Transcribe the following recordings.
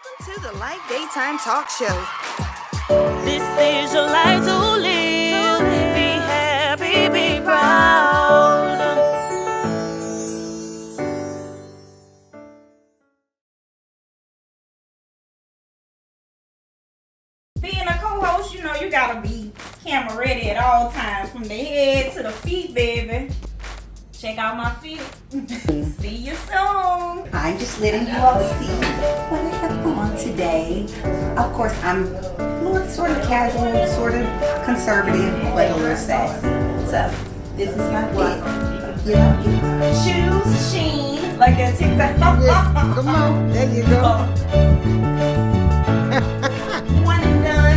Welcome to the Light Daytime Talk Show. This is your life to live. Be happy, be proud. Being a co-host, you know you gotta be camera ready at all times, from the head to the feet, baby. Check out my feet. See you soon. I'm just letting you all see what I have on today. Of course, I'm sort of casual, sort of conservative, but a little sassy. So this is my fit. You know, Shoes, sheen, like that TikTok. Yeah, come on, there you go. One and done.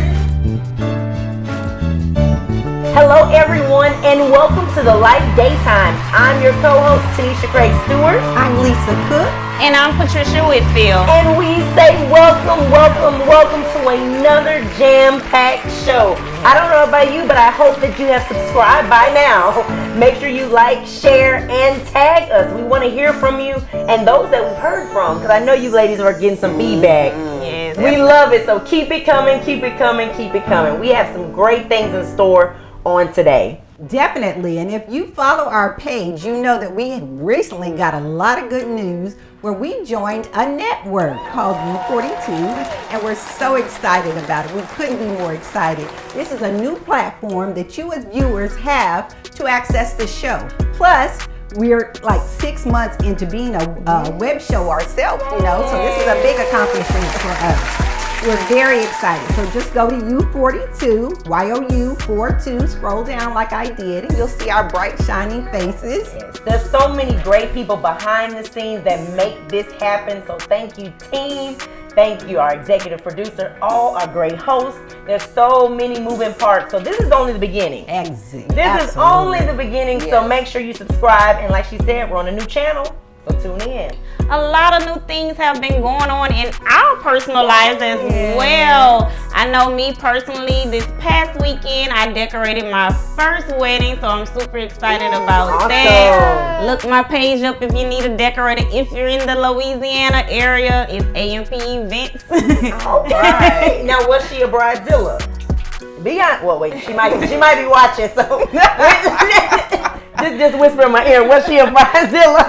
Hello everyone and welcome to the Life Daytime. I'm your co-host Tanisha Craig Stewart. I'm Lisa Cook. And I'm Patricia Whitfield. And we say welcome to another jam-packed show. I don't know about you, but I hope that you have subscribed by now. Make sure you like, share, and tag us. We want to hear from you and those that we've heard from, because I know you ladies are getting some feedback. Yes. We love it, so keep it coming, keep it coming, keep it coming. We have some great things in store on today. Definitely, and if you follow our page, you know that we had recently got a lot of good news where we joined a network called U42, and we're so excited about it. We couldn't be more excited. This is a new platform that you as viewers have to access the show. Plus, we're like 6 months into being a web show ourselves, you know, so this is a big accomplishment for us. We're very excited. So just go to U42, YOU42, scroll down like I did, and you'll see our bright, shining faces. Yes, there's so many great people behind the scenes that make this happen. So thank you, team. Thank you, our executive producer, all our great hosts. There's so many moving parts. So this is only the beginning. This is only the beginning. Yes. So make sure you subscribe. And like she said, we're on a new channel. So tune in. A lot of new things have been going on in our personal lives as well. I know me personally, this past weekend, I decorated my first wedding, so I'm super excited about that. Look my page up if you need a decorator. If you're in the Louisiana area, it's AMP Events. All right. Now, was she a bridezilla? Wait, she might be watching, so just whisper in my ear, was she a bridezilla?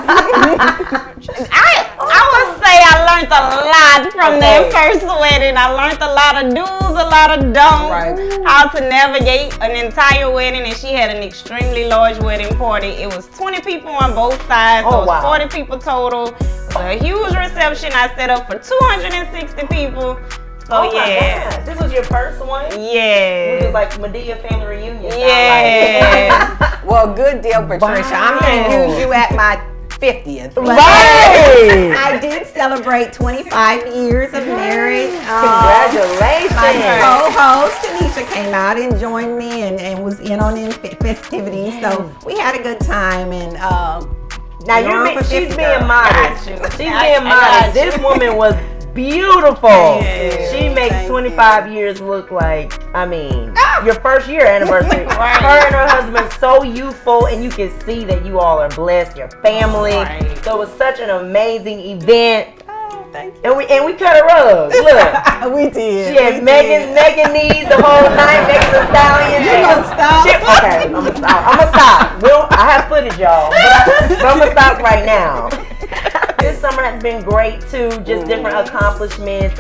I would say I learned a lot from that first wedding. I learned a lot of do's, a lot of don'ts, how to navigate an entire wedding, and she had an extremely large wedding party. It was 20 people on both sides, so it was 40 people total. It was a huge reception. I set up for 260 people. So God. This was your first one? Yeah. It was like Medea family reunion. Yeah. Well, good deal, Patricia. I'm going to use you at my 50th. Right. I did celebrate 25 years of marriage. Congratulations. My co-host, Tanisha, came out and joined me and was in on the festivities. So we had a good time. And now she's being modest. She's being modest. This woman was beautiful. She makes 25 years look like, your first year anniversary. Her and her husband so youthful, and you can see that you all are blessed, your family. So it was such an amazing event. Thank you. And we cut a rug. Look. We did. She had Megan knees the whole night, Megan the Stallion. You gonna stop? Okay, I'm gonna stop. I have footage, y'all. But I'm gonna stop right now. This summer has been great too. Just different accomplishments,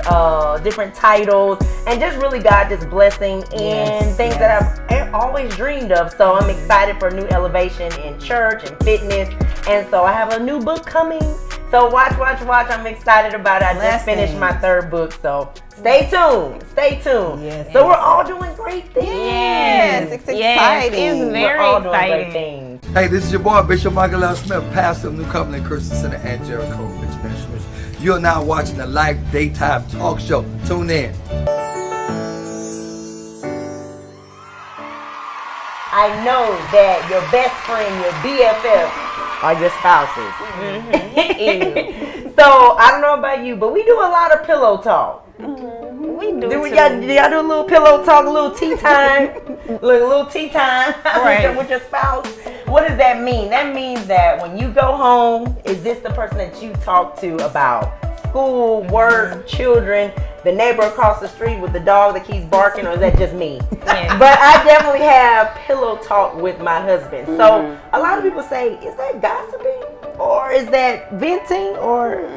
different titles, and just really God just blessing and things that I've always dreamed of. So I'm excited for a new elevation in church and fitness. And so I have a new book coming. So watch. I'm excited about it. I just finished my third book. So stay tuned. Yes, so we're all doing great things. Yes, it's exciting. It's very we're all exciting. doing great things. Hey, this is your boy, Bishop Michael L. Smith, pastor of New Covenant Christian Center and Jericho Ministries. You're now watching the Live Daytime Talk Show. Tune in. I know that your best friend, your BFF, are your spouses. So I don't know about you, but we do a lot of pillow talk. We do. Do y'all do a little pillow talk, a little tea time, little tea time with your spouse? What does that mean? That means that when you go home, is this the person that you talk to about school, work, children, the neighbor across the street with the dog that keeps barking, or is that just me? Yeah. But I definitely have pillow talk with my husband. So a lot of people say, is that gossiping? Or is that venting? Or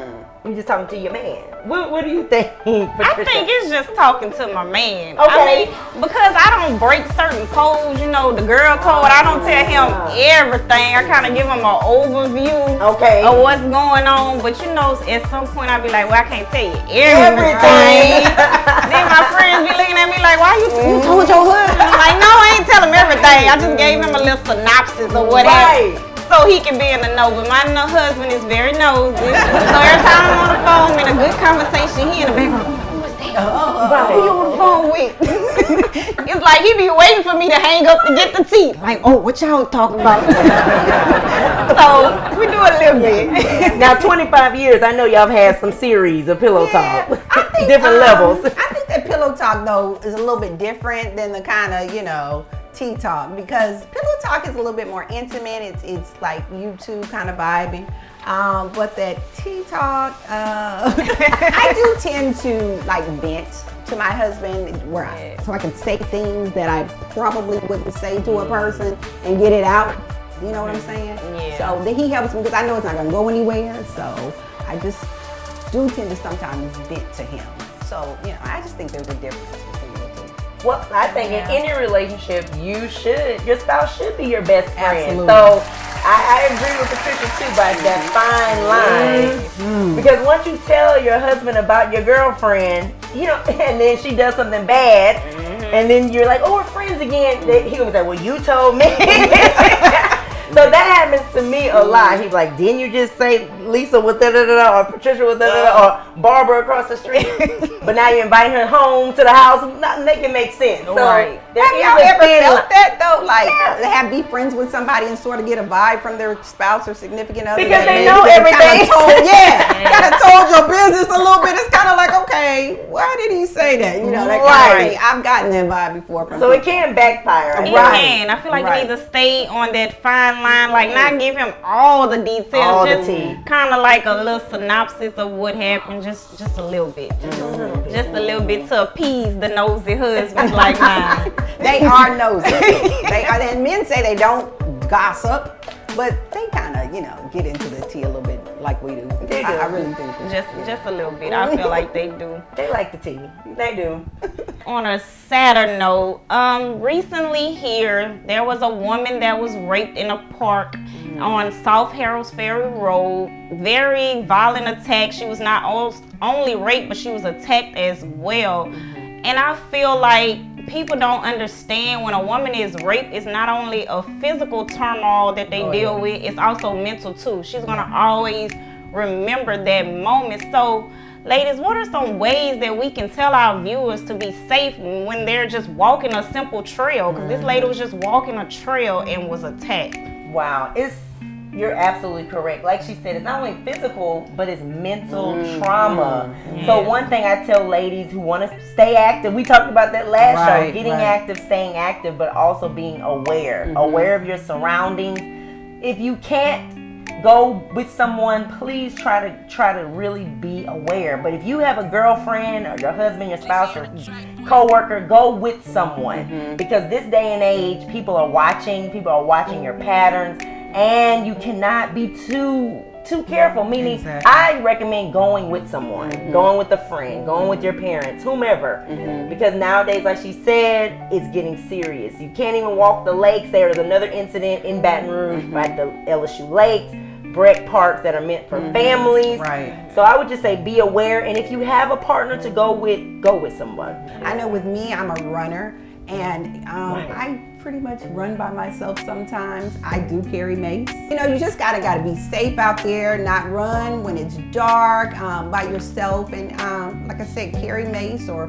you just talking to your man? What do you think, Patricia? I think it's just talking to my man. Okay. I mean, because I don't break certain codes, you know, the girl code. I don't tell him everything. I kind of give him an overview of what's going on. But you know, at some point I be like, well, I can't tell you everything. Then my friends be looking at me like, why you told your husband? I'm like, no, I ain't tell him everything. I just gave him a little synopsis of what happened. So he can be in the know, but my husband is very nosy. So every time I'm on the phone in a good conversation, he in the background, who is that? Who you on the phone with? It's like he be waiting for me to hang up to get the tea. Like, oh, what y'all talking about? So we do a little bit. Now, 25 years, I know y'all have had some series of pillow talk. I think, different levels. I think that pillow talk, though, is a little bit different than the kind of, you know, tea talk, because pillow talk is a little bit more intimate. It's like you two kind of vibing. But that tea talk, I do tend to like vent to my husband so I can say things that I probably wouldn't say to a person and get it out. You know what I'm saying? Yeah. So then he helps me because I know it's not going to go anywhere. So I just do tend to sometimes vent to him. So, you know, I just think there's a difference between the two. Well, I think in any relationship, your spouse should be your best friend. Absolutely. So I agree with Patricia too about that fine line. Because once you tell your husband about your girlfriend, you know, and then she does something bad, and then you're like, oh, we're friends again, he gonna say, well, you told me. So that happens to me a lot. He's like, didn't you just say Lisa with da-da-da-da, or Patricia with da-da-da, or Barbara across the street? But now you're inviting her home to the house. Nothing that can make sense. So Right. Have y'all ever felt that though? Like, be friends with somebody and sort of get a vibe from their spouse or significant other? Because that they maybe know they're everything. Kind of told your business a little bit. It's kind of like, okay, why did he say that? You know, that kind of thing. I've gotten that vibe before. From So it can backfire. It can. I feel like you need to stay on that fine line, like not give him all the details, All the just tea. kind of like a little synopsis of what happened, just a little bit, just a little bit to appease the nosy husbands like mine. They are nosy. And men say they don't gossip, but they kind of, you know, get into the tea a little bit like we do. They do. I really do. Just a little bit. I feel like they do. They like the tea. They do. On a sadder note, recently here, there was a woman that was raped in a park on South Harrows Ferry Road. Very violent attack. She was not only raped, but she was attacked as well. And I feel like people don't understand when a woman is raped, it's not only a physical turmoil that they deal with, it's also mental too. She's gonna always remember that moment. So ladies, what are some ways that we can tell our viewers to be safe when they're just walking a simple trail? Because this lady was just walking a trail and was attacked. Wow. You're absolutely correct. Like she said, it's not only physical, but it's mental trauma. So one thing I tell ladies who want to stay active, we talked about that last show, getting active, staying active, but also being aware of your surroundings. If you can't go with someone, please try to really be aware. But if you have a girlfriend or your husband, your spouse, your co-worker, go with someone. Because this day and age, people are watching your patterns. And you cannot be too careful, meaning I recommend going with someone, going with a friend, going with your parents, whomever, because nowadays, like she said, it's getting serious. You can't even walk the lakes. There was another incident in Baton Rouge at the LSU lakes, rec parks that are meant for families. Right. So I would just say be aware, and if you have a partner to go with someone. I know with me, I'm a runner, and I pretty much run by myself sometimes. I do carry mace. You know, you just gotta be safe out there, not run when it's dark by yourself, and like I said, carry mace or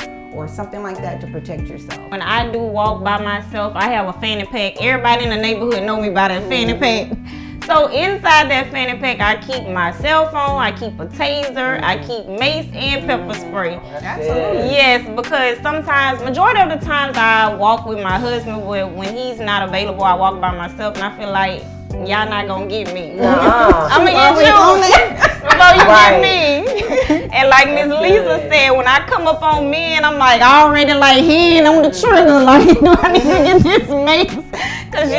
something like that to protect yourself. When I do walk by myself, I have a fanny pack. Everybody in the neighborhood know me by that fanny pack. So inside that fanny pack, I keep my cell phone, I keep a taser, I keep mace and pepper spray. Absolutely. Yes, because sometimes, majority of the times I walk with my husband, but when he's not available, I walk by myself, and I feel like y'all not gonna get me. I'm gonna get you before you get me. And like Miss Lisa said, when I come up on men, I'm like already like hand on the trigger, like do I need to get this mace? Cause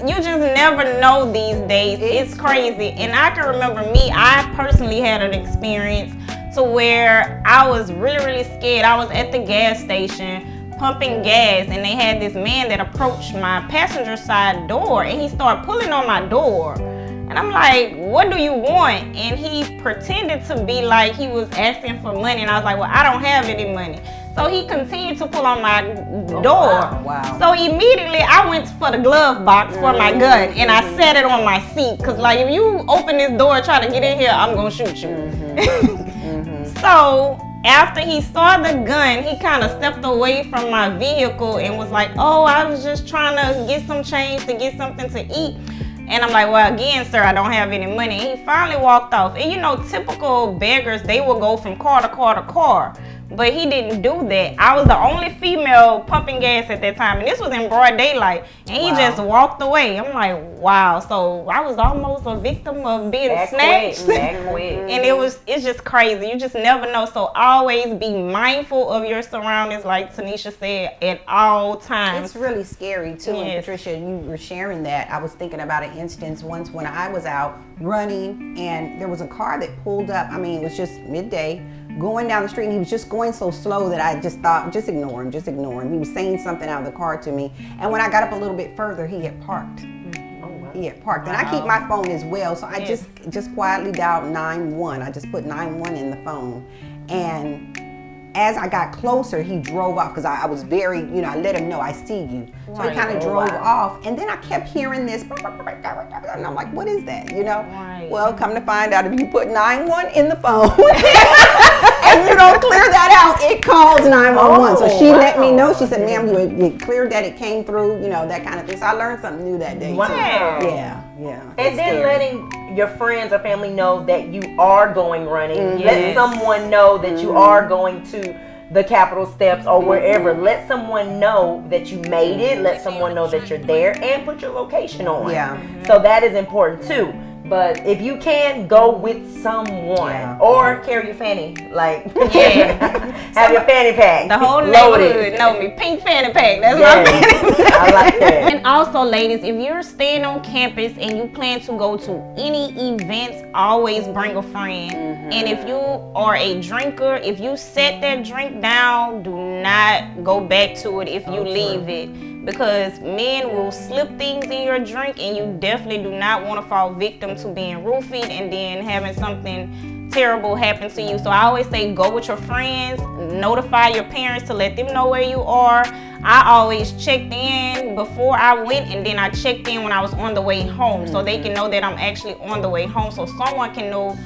you just never know these days. It's crazy. And I can remember I personally had an experience to where I was really, really scared. I was at the gas station pumping gas, and they had this man that approached my passenger side door, and he started pulling on my door. And I'm like, what do you want? And he pretended to be like he was asking for money, and I was like, well, I don't have any money. So he continued to pull on my door. Wow. So immediately I went for the glove box for my gun, and I set it on my seat. Cause like if you open this door and try to get in here, I'm gonna shoot you. So after he saw the gun, he kind of stepped away from my vehicle and was like, oh, I was just trying to get some change to get something to eat. And I'm like, well, again, sir, I don't have any money. And he finally walked off. And you know, typical beggars, they will go from car to car to car. But he didn't do that. I was the only female pumping gas at that time. And this was in broad daylight. And he just walked away. I'm like, wow. So I was almost a victim of being snatched. And it's just crazy. You just never know. So always be mindful of your surroundings, like Tanisha said, at all times. It's really scary too. And Patricia, you were sharing that. I was thinking about an instance once when I was out running and there was a car that pulled up. I mean, it was just midday, going down the street, and he was just going so slow that I just thought, just ignore him. He was saying something out of the car to me. And when I got up a little bit further, he had parked. He had parked. And I keep my phone as well. So I just quietly dialed 911. I just put 911 in the phone. And as I got closer, he drove off because I was very, I let him know I see you. So he kind of drove off. And then I kept hearing this, and I'm like, what is that, Well, come to find out, if you put 911 in the phone and you don't clear that out, it calls 911. So she let me know. She said, ma'am, you cleared that, it came through, that kind of thing. So I learned something new that day, too. Yeah. And then letting your friends or family know that you are going running. Let someone know that you are going to the Capitol steps or wherever. Let someone know that you made it. Let someone know that you're there, and put your location on. So that is important too. But if you can, go with someone or carry your fanny. Like, have your fanny pack. The whole neighborhood know me. Pink fanny pack. That's my fanny pack. I like that. And also, ladies, if you're staying on campus and you plan to go to any events, always bring a friend. And if you are a drinker, if you set that drink down, do not go back to it if you leave it. Because men will slip things in your drink, and you definitely do not want to fall victim to being roofied and then having something terrible happen to you. So I always say go with your friends, notify your parents to let them know where you are. I always checked in before I went, and then I checked in when I was on the way home, so they can know that I'm actually on the way home, so someone can know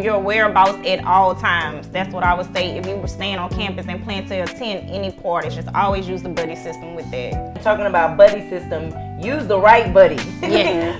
your whereabouts at all times. That's what I would say if you were staying on campus and plan to attend any parties. Just always use the buddy system with that. Talking about buddy system, use the right buddy.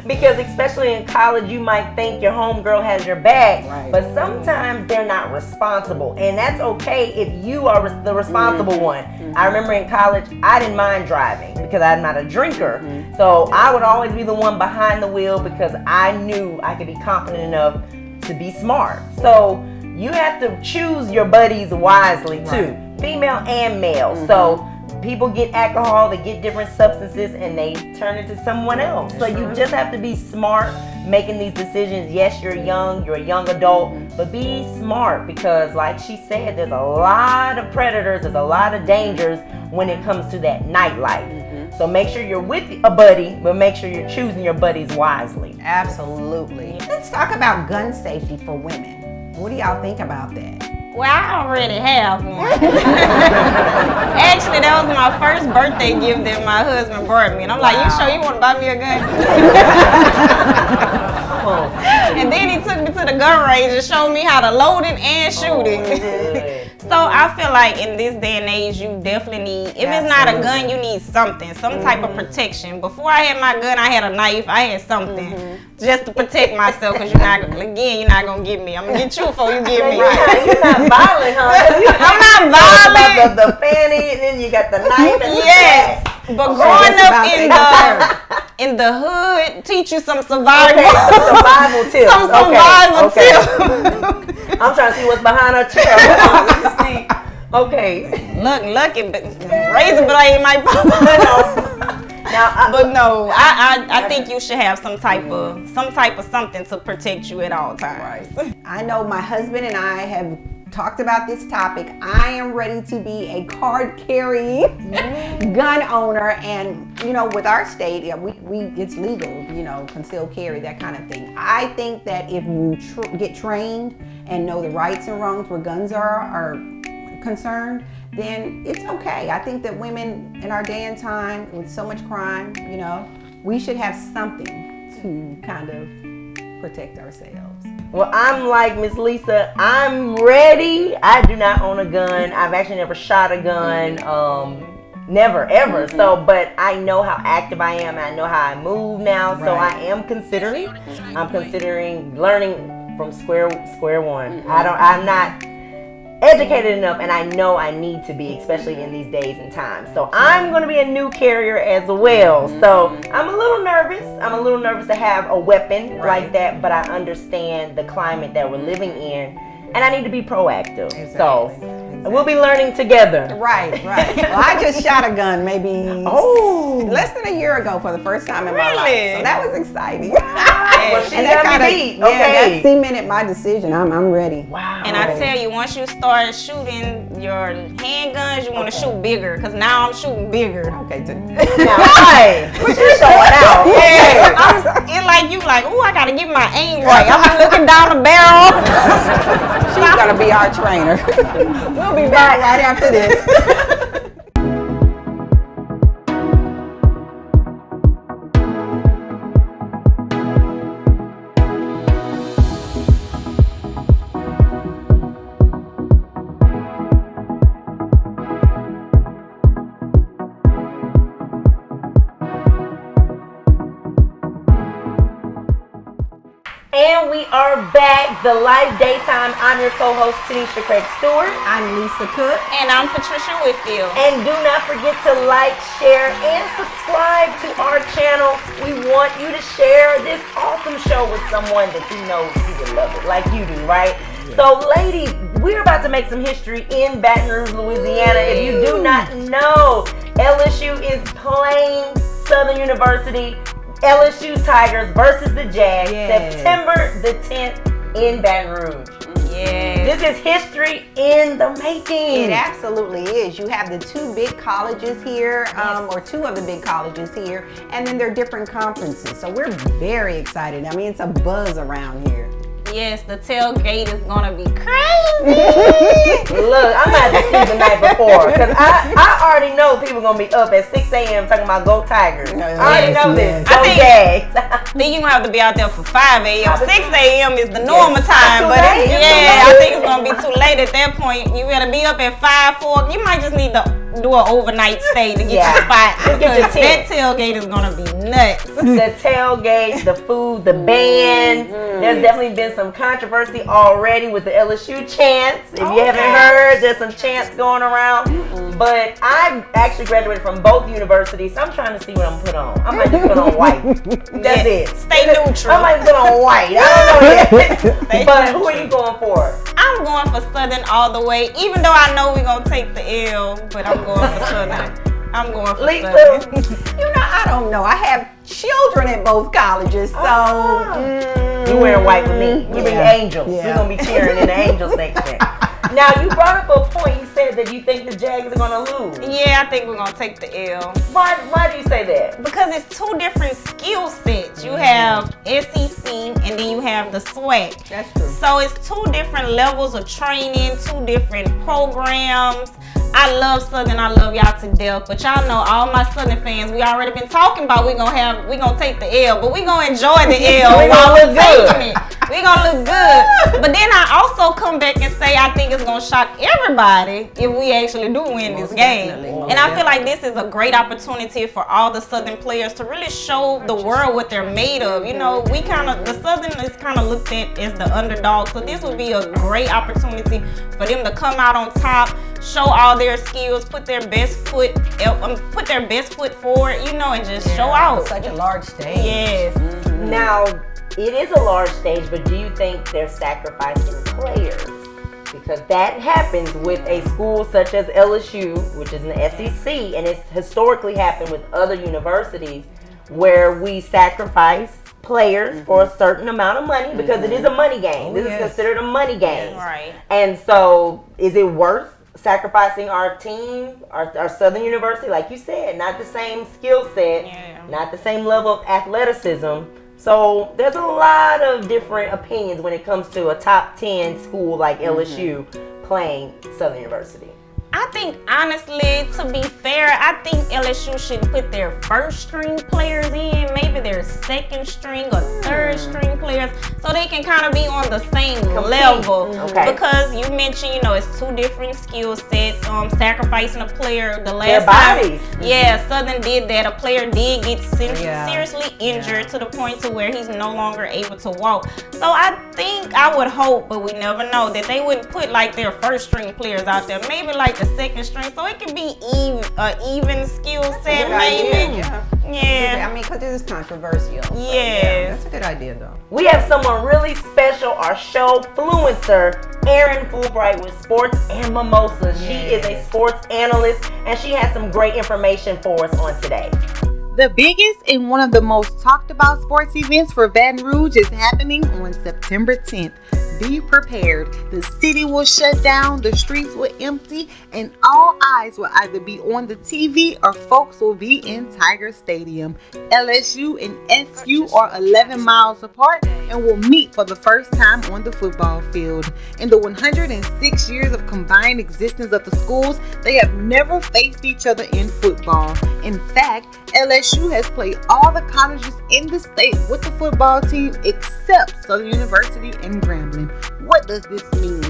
Because especially in college, you might think your homegirl has your back, but sometimes they're not responsible, and that's okay if you are the responsible one. I remember in college, I didn't mind driving because I'm not a drinker, so I would always be the one behind the wheel because I knew I could be confident enough to be smart. So you have to choose your buddies wisely too, female and male. So people get alcohol, they get different substances, and they turn into someone else. So you just have to be smart making these decisions. Yes, you're young, you're a young adult, but be smart because like she said, there's a lot of predators, there's a lot of dangers when it comes to that nightlife. So make sure you're with a buddy, but make sure you're choosing your buddies wisely. Absolutely. Let's talk about gun safety for women. What do y'all think about that? Well, I already have one. Actually, that was my first birthday gift that my husband brought me. And I'm like, you sure you want to buy me a gun? And then he took me to the gun range and showed me how to load it and shoot it. So I feel like in this day and age, you definitely need, if it's not a gun, you need something, some type of protection. Before I had my gun, I had a knife, I had something just to protect myself, because you're not going to get me. I'm going to get you before you get me. You're not violent, huh? I'm not violent. About the fanny, and then you got the knife and but growing up in the hood, teach you some survival. Some survival tips. Some survival tips. I'm trying to see what's behind her chair. Hold on, let me see. Okay. Look, razor blade might pop up. Now, But no, I think you should have some type of something to protect you at all times. I know my husband and I have talked about this topic. I am ready to be a card carrying gun owner, and with our state, we it's legal, conceal carry, that kind of thing. I think that if you get trained and know the rights and wrongs where guns are concerned, then it's okay. I think that women in our day and time, with so much crime, we should have something to kind of protect ourselves. well, I'm like Miss Lisa. I'm ready. I do not own a gun. I've actually never shot a gun. Never, ever. So, but I know how active I am. And I know how I move now. So I am considering. I'm considering learning from square one. I'm not educated enough, and I know I need to be, especially in these days and times. So I'm going to be a new carrier as well. So I'm a little nervous. I'm a little nervous to have a weapon like that, but I understand the climate that we're living in, and I need to be proactive. So we'll be learning together. Right. Well, I just shot a gun maybe less than a year ago for the first time in my life. So that was exciting. Well, she's And that got kind me of beat. Okay. that cemented my decision. I'm ready. Wow. And I tell you, once you start shooting your handguns, you want to shoot bigger. Because now I'm shooting bigger. Okay. Now, right. But you're showing out. It's like you like, ooh, I got to get my aim right. I'm looking down the barrel. She's gonna be our trainer. We'll be back right after this. And we are back. The Life Daytime. I'm your co-host, Tanisha Craig Stewart. I'm Lisa Cook. And I'm Patricia Whitfield. And do not forget to like, share, and subscribe to our channel. We want you to share this awesome show with someone that you know who would love it, like you do, right? Yeah. So, ladies, we're about to make some history in Baton Rouge, Louisiana. If you do not know, LSU is playing Southern University. LSU Tigers versus the Jags, September the 10th in Baton Rouge. Yes. This is history in the making. It absolutely is. You have the two big colleges here, or two of the big colleges here, and then they're different conferences. So we're very excited. I mean, it's a buzz around here. Yes, the tailgate is gonna be crazy. Look, I'm gonna have to sleep the night before, because I already know people gonna be up at 6 a.m. talking about Go Tigers. I already know this. Go Jags. Then you gonna have to be out there for 5 a.m. 6 a.m. is the normal time, but late. I think it's gonna be too late at that point. You gotta be up at 5, 4. You might just need to do an overnight stay to get your spot. Because that tailgate is gonna be nuts. The tailgate, the food, the band. There's definitely been some controversy already with the LSU chants. If you haven't heard, there's some chants going around. But I actually graduated from both universities, so I'm trying to see what I'm put on. I might just put on white. That's it. Stay neutral. I might put on white. I don't know yet. But who are you going for? I'm going for Southern all the way, even though I know we're gonna take the L, but I'm going for Southern. I'm going for Lisa. Southern. I don't know. I have children at both colleges, so You wearing white with me. You bring the Angels. We're gonna be cheering in the Angels section. Now you brought up a point. You said that you think the Jags are gonna lose. Yeah, I think we're gonna take the L. Why do you say that? Because it's two different skill sets. You have SEC and then you have the SWAC. That's true. So it's two different levels of training, two different programs. I love Southern, I love y'all to death, but y'all know all my Southern fans, we already been talking about we gonna take the L, but we gonna enjoy the L while we're taking it. We gonna look good. But then I also come back and say I think it's gonna shock everybody if we actually do win this game. And I feel like this is a great opportunity for all the Southern players to really show the world what they're made of. You know, the Southern is kind of looked at as the underdog, so this would be a great opportunity for them to come out on top, show all their skills, put their best foot forward, and just show out. Such a large stage. Yes. Now, it is a large stage, but do you think they're sacrificing players because that happens with a school such as LSU, which is in the SEC, and it's historically happened with other universities where we sacrifice players for a certain amount of money because it is a money game. This is considered a money game. Right. And so is it worth sacrificing our team, our Southern University, like you said, not the same skill set, not the same level of athleticism. So there's a lot of different opinions when it comes to a top 10 school like LSU playing Southern University. I think, honestly, to be fair, I think LSU should put their first string players in, maybe their second string or third string players, so they can kind of be on the same level. Okay. Because you mentioned, it's two different skill sets. Sacrificing a player the last Their bodies. time. Yeah, Southern did that. A player did get seriously injured to the point to where he's no longer able to walk. So I would hope, but we never know, that they wouldn't put like their first string players out there. Maybe like the second string, so it can be even skill set, maybe. Yeah. I mean, because it is controversial. So, Yes. that's a good idea, though. We have someone really special, our show influencer, Erin Fulbright with Sports and Mimosas. She is a sports analyst, and she has some great information for us on today. The biggest and one of the most talked about sports events for Baton Rouge is happening on September 10th. Be prepared. The city will shut down, the streets will empty, and all eyes will either be on the TV or folks will be in Tiger Stadium. LSU and SU are 11 miles apart and will meet for the first time on the football field. In the 106 years of combined existence of the schools, they have never faced each other in football. In fact, LSU has played all the colleges in the state with the football team except Southern University and Grambling. What does this mean?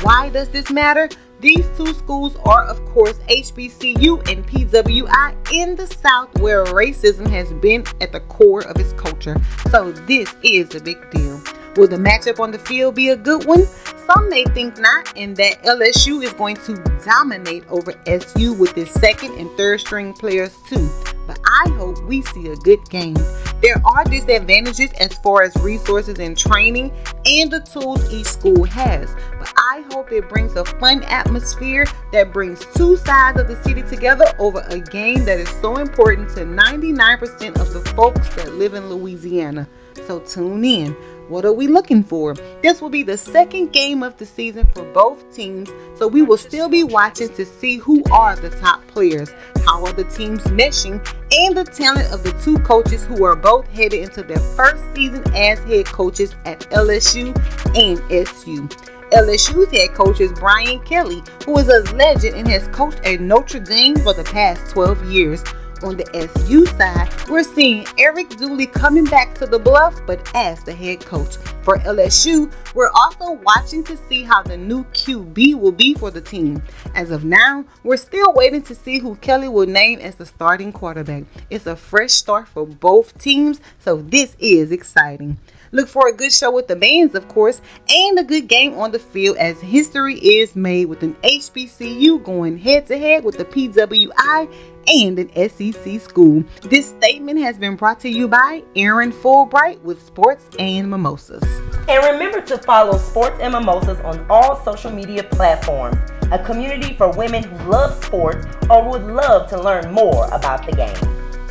Why does this matter? These two schools are, of course, HBCU and PWI in the South, where racism has been at the core of its culture. So this is a big deal. Will the matchup on the field be a good one? Some may think not, and that LSU is going to dominate over SU with its second and third string players too. But I hope we see a good game. There are disadvantages as far as resources and training and the tools each school has. But I hope it brings a fun atmosphere that brings two sides of the city together over a game that is so important to 99% of the folks that live in Louisiana. So tune in. What are we looking for? This will be the second game of the season for both teams, so we will still be watching to see who are the top players, how are the teams meshing, and the talent of the two coaches who are both headed into their first season as head coaches at LSU and SU. LSU's head coach is Brian Kelly, who is a legend and has coached at Notre Dame for the past 12 years. On the SU side, we're seeing Eric Dooley coming back to the Bluff, but as the head coach. For LSU, we're also watching to see how the new QB will be for the team. As of now, we're still waiting to see who Kelly will name as the starting quarterback. It's a fresh start for both teams, so this is exciting. Look for a good show with the bands, of course, and a good game on the field as history is made with an HBCU going head-to-head with the PWI and an SEC school. This statement has been brought to you by Erin Fulbright with Sports and Mimosas. And remember to follow Sports and Mimosas on all social media platforms, a community for women who love sports or would love to learn more about the game.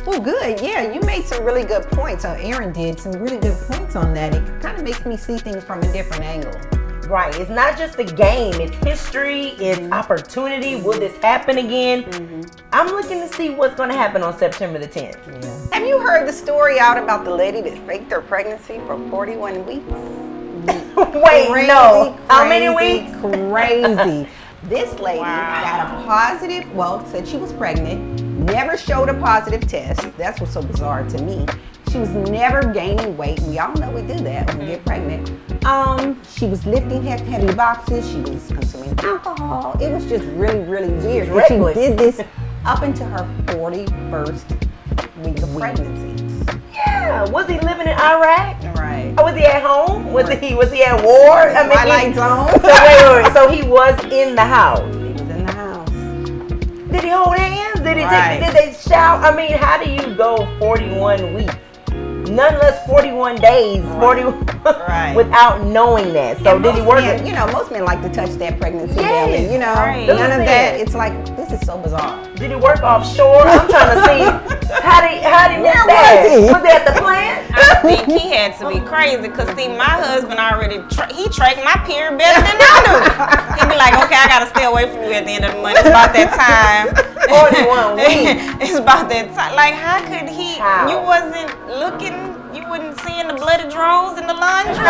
Oh, good. Yeah, you made some really good points. Erin did some really good points on that. It kind of makes me see things from a different angle. Right. It's not just the game. It's history. It's opportunity. Will this happen again? I'm looking to see what's going to happen on September the 10th. Yeah. Have you heard the story out about the lady that faked her pregnancy for 41 weeks? Wait, Crazy, no. How many crazy, weeks? Crazy. This lady got a positive, said she was pregnant, never showed a positive test. That's what's so bizarre to me. She was never gaining weight. We all know we do that when we get pregnant. She was lifting heavy boxes. She was consuming alcohol. It was just really, really weird. And she did this up until her 41st week of pregnancy. Yeah. Was he living in Iraq? Right. Or was he at home? Was he at war? Twilight Zone. So wait. So he was in the house. He was in the house. Did he hold hands? Did they shout? I mean, how do you go 41 weeks? none less 41 days, 41 without knowing that. So did he work? You know, most men like to touch that pregnancy belly. You know, none of that. It's like, this is so bizarre. Did he work offshore? I'm trying to see how did he miss that? Was he at the plant? I think he had to be crazy because see, my husband already he tracked my period better than I do. He'd be like, okay, I gotta stay away from you at the end of the month. It's about that time. 41 weeks. It's about that time. Like, how could he? How? You wasn't looking. You wasn't seeing the bloody drawers in the laundry.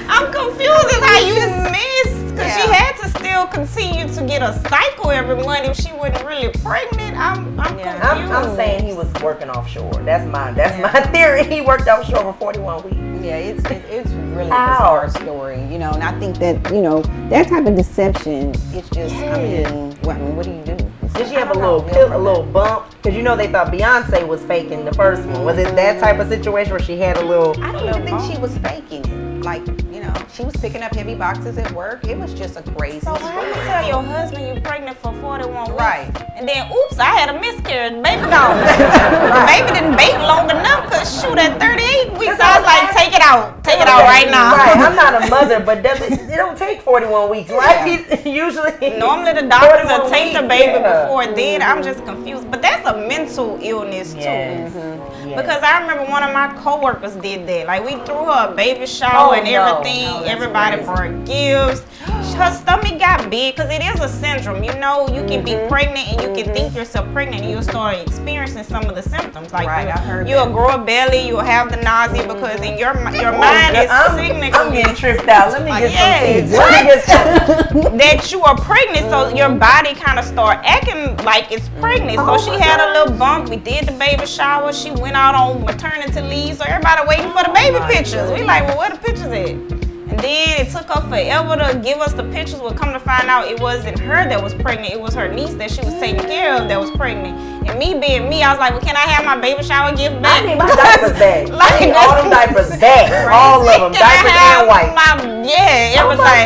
I'm confused as how you missed because she had to still continue to get a cycle every month if she wasn't really pregnant. I'm confused. I'm saying he was working offshore. That's my theory. He worked offshore for 41 weeks. Yeah, it's really a bizarre story, you know, and I think that, you know, that type of deception, it's just, I mean, what do you do? Did she have a little bump? Because you know they thought Beyonce was faking the first one. Was it that type of situation where she had a little? I don't even think she was faking it. Like, you know, she was picking up heavy boxes at work. It was just a crazy So how you tell your husband you're pregnant for 41 weeks? Right. And then, oops, I had a miscarriage. Baby gone. The baby didn't bake long enough because shoot, at 38 weeks, I was like, take it out. Take it out right now. Right, I'm not a mother, but it don't take 41 weeks, right? Usually. Normally the doctors will take the baby before then. I'm just confused. But that's a mental illness too. Yes. Because I remember one of my coworkers did that. Like, we threw her a baby shower and everything. Everybody brought gifts. Her stomach got big because it is a syndrome. You know, you can be pregnant and you can think yourself pregnant and you'll start experiencing some of the symptoms. Like you'll grow a belly, you'll have the nausea because in your mind is signaling. I'm getting tripped out. Let me get some tea. That you are pregnant, so your body kind of start acting like it's pregnant. So she had a little bump. We did the baby shower. She went out on maternity leave, so everybody waiting for the baby pictures. We like, well, where the pictures at? And then it took her forever to give us the pictures. We'll come to find out it wasn't her that was pregnant. It was her niece that she was taking care of that was pregnant. And me being me, I was like, well, can I have my baby shower gift back? I need my diapers back. I need all them diapers back. All of them. Diapers and white. Everything.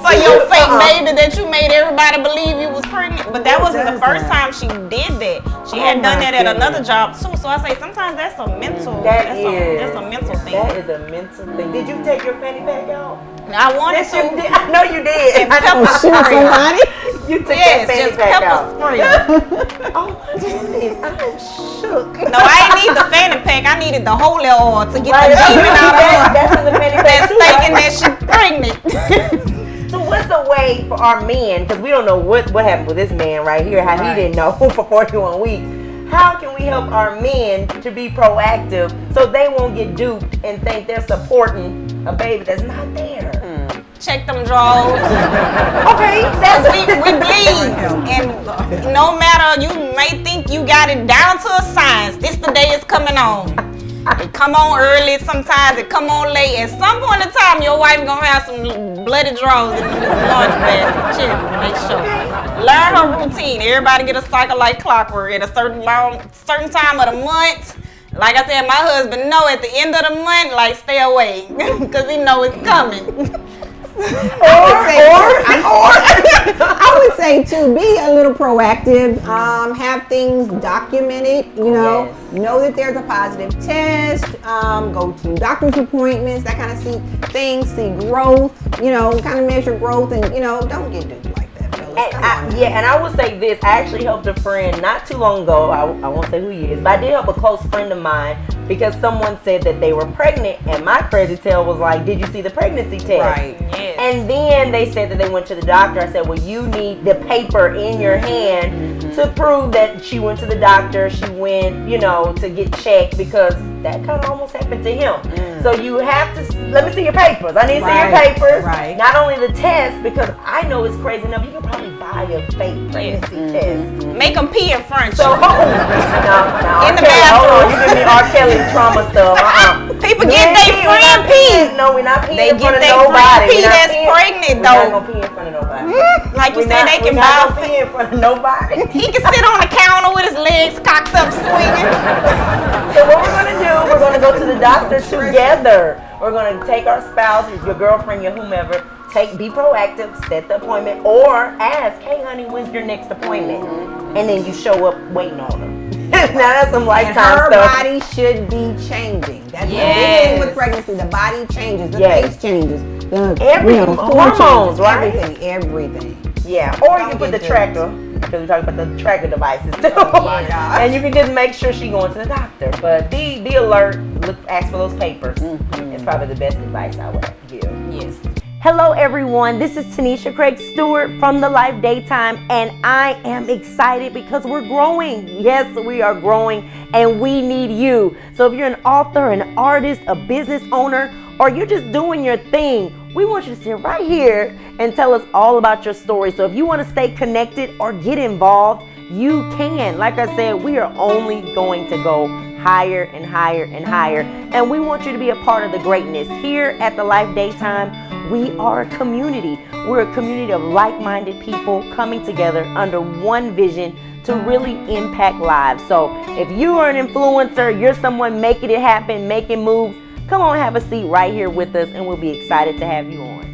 For your fake baby that you made everybody believe you was pregnant. But that wasn't the first time she did that. She had done that at another job too. So I say sometimes that's a mental that's a mental thing. That is a mental thing. Did you take your fanny pack out? I wanted to. I know you did. Pepper spray. You took that fanny pack out. Spray. Oh my goodness, I'm shook. No, I didn't need the fanny pack. I needed the holy oil to get the demon out of her. That's in the fanny pack. That's thinking that she's pregnant. So what's the way for our men, because we don't know what happened with this man right here, how he didn't know for 41 weeks. How can we help our men to be proactive so they won't get duped and think they're supporting a baby that's not there? Check them drawers. Okay, that's we bleed. And no matter, you may think you got it down to a science. This the day it's coming on. It come on early, sometimes it come on late. At some point in time, your wife gonna have some bloody drawers in the laundry basket. Check, make sure. Learn her routine. Everybody get a cycle like clockwork at a certain time of the month. Like I said, my husband know at the end of the month, like stay away, because he know it's coming. I would say too, be a little proactive, have things documented, you know, know that there's a positive test, go to doctor's appointments, that kind of see growth, you know, kind of measure growth, and, you know, don't get duped like that, fellas. And I will say this, I actually helped a friend not too long ago, I won't say who he is, but I did help a close friend of mine because someone said that they were pregnant, and my crazy tale was like, did you see the pregnancy test? Right. Yes. And then they said that they went to the doctor. I said, well, you need the paper in your hand to prove that she went to the doctor, she went, you know, to get checked, because that kind of almost happened to him. So you have to, let me see your papers. I need to see your papers. Right. Not only the test, because I know it's crazy enough, you can probably buy a fake pregnancy test. Make them pee in front. So, no, in the bathroom. Hold on, you give me R. Kelly trauma stuff. People get their friend pee. No, we're not peeing They in front get of their friend nobody. pee that's pregnant though. We're not gonna pee in front of nobody. Like you said, they can buy. We're not gonna pee in front of nobody. He can sit on the counter with his legs cocked up, swinging. So what we're gonna do? We're gonna go to the doctor together. We're gonna take our spouse, your girlfriend, your whomever, be proactive, set the appointment, or ask, hey honey, when's your next appointment? And then you show up waiting on them. Now that's some lifetime her stuff. body should be changing. That's the big Yes. thing with pregnancy. The body changes, the Yes. face changes, the Hormones, right? Everything. Yeah, or you Don't can put get the tracker, because we talk about the tracker devices too. Oh my gosh. And you can just make sure she's going to the doctor. But be alert, ask for those papers. It's probably the best advice I would give. Yes. Hello everyone, this is Tanisha Craig Stewart from The Life Daytime, and I am excited because we're growing. Yes, we are growing, and we need you. So if you're an author, an artist, a business owner, or you're just doing your thing, we want you to sit right here and tell us all about your story. So if you want to stay connected or get involved, you can. Like I said, we are only going to go higher and higher and higher, and we want you to be a part of the greatness. Here at The Life Daytime, we are a community. We're a community of like-minded people coming together under one vision to really impact lives. So if you are an influencer, you're someone making it happen, making moves, come on, have a seat right here with us, and we'll be excited to have you on.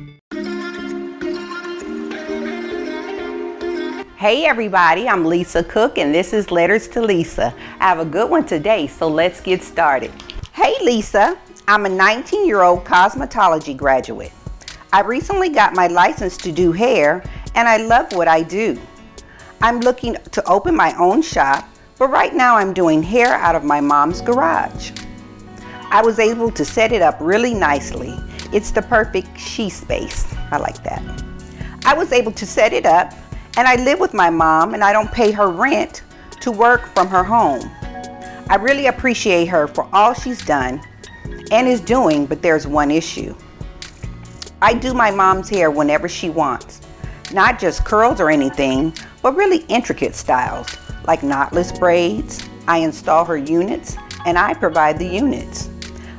Hey everybody, I'm Lisa Cook and this is Letters to Lisa. I have a good one today, so let's get started. Hey Lisa, I'm a 19-year-old cosmetology graduate. I recently got my license to do hair and I love what I do. I'm looking to open my own shop, but right now I'm doing hair out of my mom's garage. I was able to set it up really nicely. It's the perfect she space. I like that. I was able to set it up, and I live with my mom and I don't pay her rent to work from her home. I really appreciate her for all she's done and is doing, but there's one issue. I do my mom's hair whenever she wants. Not just curls or anything, but really intricate styles, like knotless braids. I install her units and I provide the units.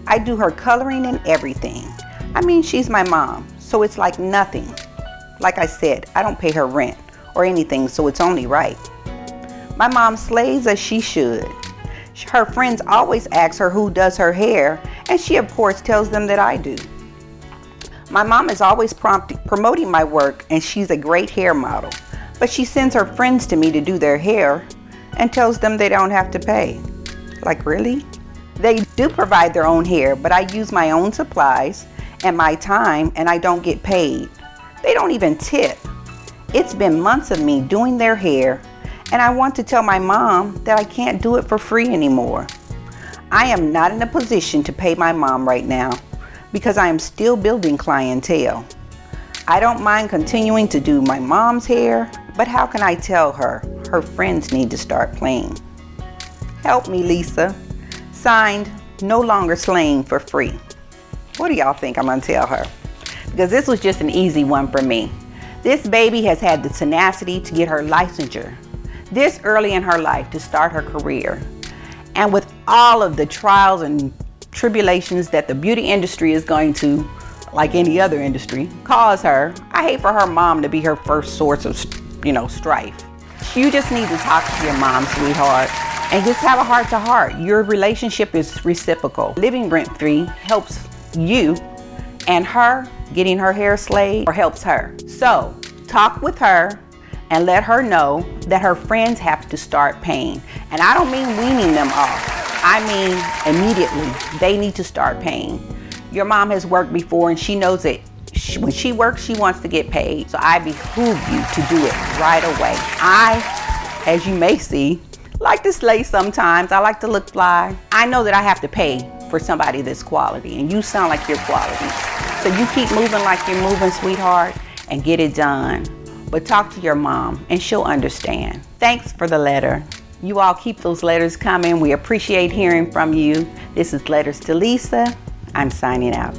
I do her coloring and everything. I mean, she's my mom, so it's like nothing. Like I said, I don't pay her rent or anything, so it's only right. My mom slays as she should. Her friends always ask her who does her hair, and she of course tells them that I do. My mom is always promoting my work, and she's a great hair model, but she sends her friends to me to do their hair and tells them they don't have to pay. Like, really? They do provide their own hair, but I use my own supplies and my time, and I don't get paid. They don't even tip. It's been months of me doing their hair, and I want to tell my mom that I can't do it for free anymore. I am not in a position to pay my mom right now because I am still building clientele. I don't mind continuing to do my mom's hair, but how can I tell her her friends need to start playing? Help me, Lisa. Signed, no longer slaying for free. What do y'all think I'm gonna tell her? Because this was just an easy one for me. This baby has had the tenacity to get her licensure this early in her life to start her career. And with all of the trials and tribulations that the beauty industry is going to, like any other industry, cause her, I hate for her mom to be her first source of, strife. You just need to talk to your mom, sweetheart, and just have a heart-to-heart. Your relationship is reciprocal. Living rent-free helps you, and her getting her hair slayed or helps her. So talk with her and let her know that her friends have to start paying. And I don't mean weaning them off. I mean immediately. They need to start paying. Your mom has worked before and she knows that when she works, she wants to get paid. So I behoove you to do it right away. I, as you may see, like to slay sometimes. I like to look fly. I know that I have to pay for somebody that's quality, and you sound like you're quality. So you keep moving like you're moving, sweetheart, and get it done. But talk to your mom and she'll understand. Thanks for the letter. You all keep those letters coming. We appreciate hearing from you. This is Letters to Lisa. I'm signing out.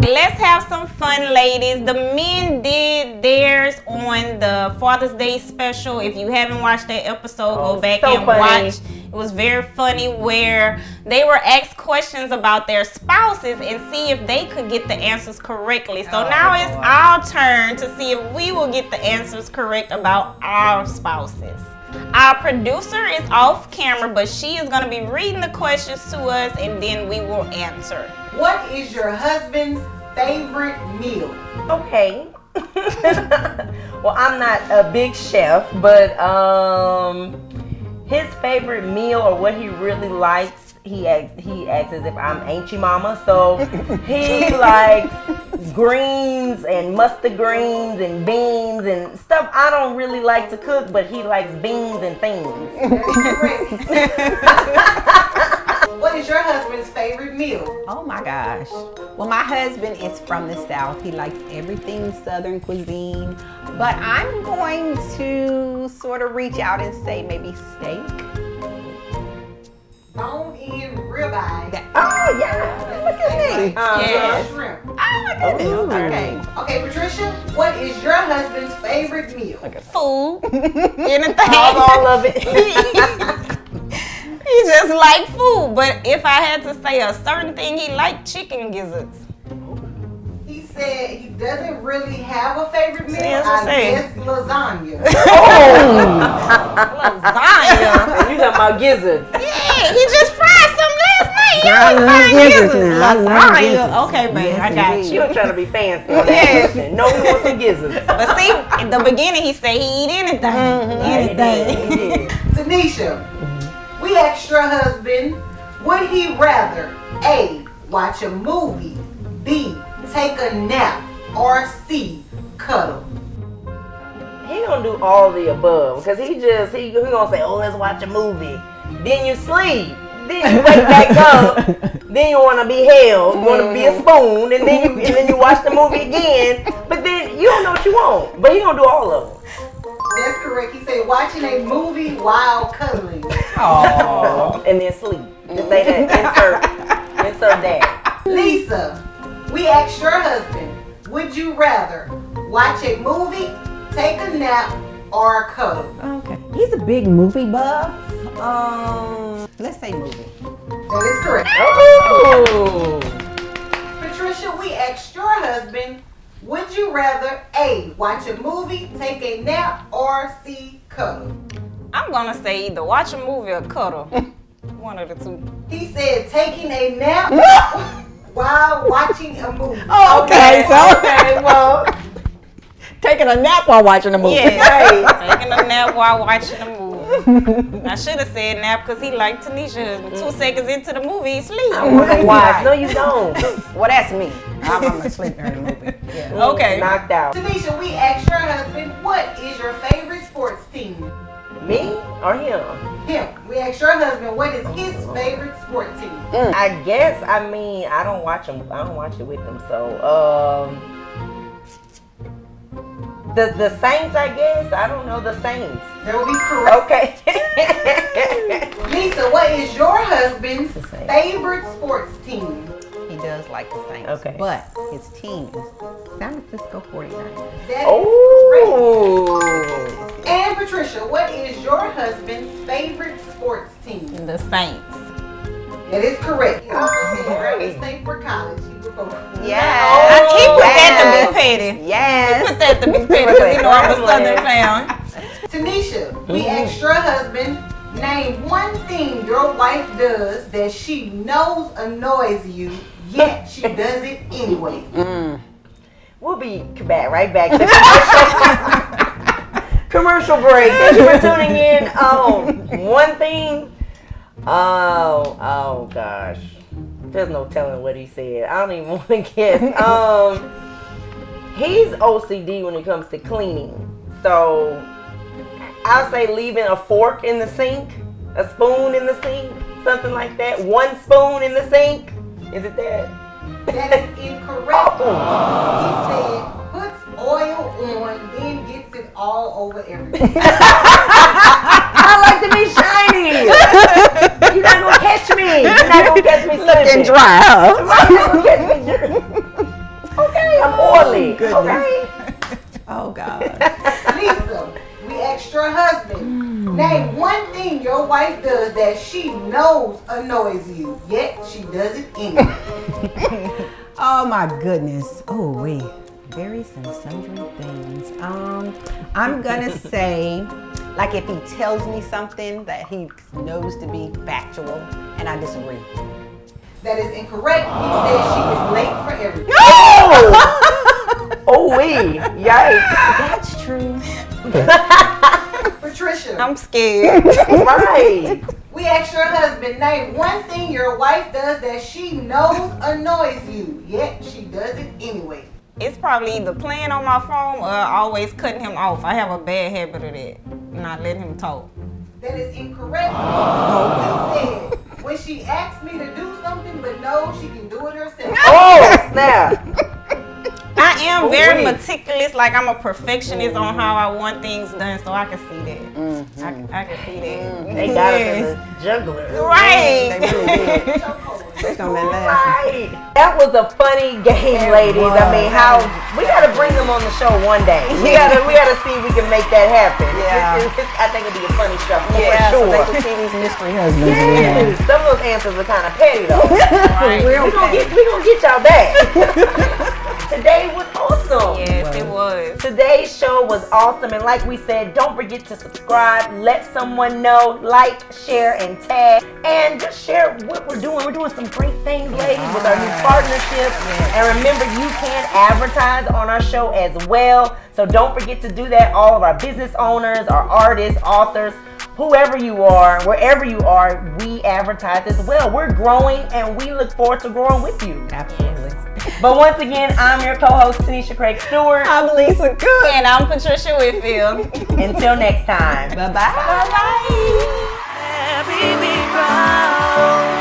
Let's have some fun, ladies. The men did theirs on the Father's Day special. If you haven't watched that episode, go back and watch. It was very funny where they were asked questions about their spouses and see if they could get the answers correctly. So now it's our turn to see if we will get the answers correct about our spouses. Our producer is off camera, but she is going to be reading the questions to us, and then we will answer. What is your husband's favorite meal? Okay. Well, I'm not a big chef, but his favorite meal or what he really likes, he acts as if I'm Auntie Mama. So he likes greens and mustard greens and beans and stuff I don't really like to cook, but he likes beans and things. What is your husband's favorite meal? Oh my gosh. Well, my husband is from the South. He likes everything Southern cuisine. But I'm going to sort of reach out and say maybe steak. Bone-in ribeye. Oh, yeah. Look at me. Yeah. Shrimp. Oh, my goodness. Okay. Okay, Patricia, what is your husband's favorite meal? Food. Anything. All of it. He just like food, but if I had to say a certain thing, he liked chicken gizzards. He said he doesn't really have a favorite meal. That's what I'm I saying. guess lasagna. Lasagna. You talking about gizzards? Yeah, he just fried some last night. Girl, I love gizzards now. I love Lasagna. gizzards. Okay, babe, Yes, I got indeed. She you. was trying to be fancy. Yes. No, we want some gizzards. But see, in the beginning, he said he eat anything. Anything. Tanisha, we asked your husband, would he rather A, watch a movie, B, take a nap, or C, cuddle? He gonna do all the above because he gonna say, oh, let's watch a movie. Then you sleep. Then you wake back up. Then you wanna be held. You wanna be a spoon, and then you watch the movie again. But then you don't know what you want. But he gonna do all of them. That's correct. He said watching a movie while cuddling. Oh, and then sleep. Just say that. Insert that. Lisa, we asked your husband, would you rather watch a movie, take a nap, or cuddle? Okay. He's a big movie buff. Let's say movie. That is correct. Oh. Patricia, we asked your husband, would you rather A, watch a movie, take a nap, or C, cuddle? I'm gonna say either watch a movie or cuddle. One of the two. He said taking a nap while watching a movie. Oh, okay. Okay, well, Taking a nap while watching a movie. Yeah, taking a nap while watching a movie. I should have said nap because he liked Tanisha. 2 seconds into the movie, he sleep. I wanna watch. No, you don't. Well, that's me. I'm a sleep during the movie. Yeah. Okay. Knocked out. Tanisha, we asked your husband, what is your favorite sports team? Me or him? Him. We asked your husband, what is his favorite sport team? I guess. I mean, I don't watch them. I don't watch it with them. So, the Saints. I guess. I don't know the Saints. That would be correct. Okay. Lisa, what is your husband's The Saints. favorite sports team? He does like the Saints. Okay. But his team is San Francisco 49ers. That is Oh. correct. And Patricia, what is your husband's favorite sports team? The Saints. That is correct. He also said Grambling State for college. He would go. Yes. He put that to be petty. Yes. Put that to be petty because you know I'm a Southern fan. Tanisha, we asked your husband, name one thing your wife does that she knows annoys you, yet she does it anyway. We'll be right back to commercial break. Thank you for tuning in. One thing. Oh gosh. There's no telling what he said. I don't even want to guess. He's OCD when it comes to cleaning. So I'll say leaving a fork in the sink, a spoon in the sink, something like that. One spoon in the sink. Is it that? That is incorrect. He said, puts oil on, then gets it all over everything. I like to be shiny. You're not gonna catch me. You're not gonna catch me slipping. Dry, huh? Okay, I'm oily. Okay. Oh, God. Lisa, we asked your husband, name one thing your wife does that she knows annoys you, yet she does it anyway. Oh, my goodness. Oh, wait. Various and sundry things. I'm going to say Like if he tells me something that he knows to be factual and I disagree. That is incorrect. He said she is late for everything. Oh, wee. Yikes. That's true. Patricia, I'm scared. Right. we asked your husband, name one thing your wife does that she knows annoys you, yet she does it anyway. It's probably either playing on my phone or always cutting him off. I have a bad habit of that. Not letting him talk. That is incorrect. He said, when she asks me to do something, but no, she can do it herself. Oh, snap. I am very wait. meticulous. Like I'm a perfectionist on how I want things done, so I can see that. I can see that. They got us as a juggler. Right. They really did. They're gonna be laughing. Right. That was a funny game, ladies. I mean, how we gotta bring them on the show one day. We gotta see if we can make that happen. Yeah. I think it'd be a funny show. Yeah, for so sure. they can see these mystery husbands. Yes. Some of those answers are kind of petty though. Right. Real We gonna get y'all back. Today was awesome. Yes, it was. Today's show was awesome, and like we said, don't forget to subscribe, let someone know, like, share, and tag, and just share what we're doing. We're doing some great things, ladies, with our new partnership. And remember, you can advertise on our show as well. So don't forget to do that. All of our business owners, our artists, authors, whoever you are, wherever you are, we advertise as well. We're growing, and we look forward to growing with you. Absolutely. But once again, I'm your co-host, Tanisha Craig Stewart. I'm Lisa Cook. And I'm Patricia Whitfield. Until next time. Bye-bye. Bye-bye. Baby, be proud.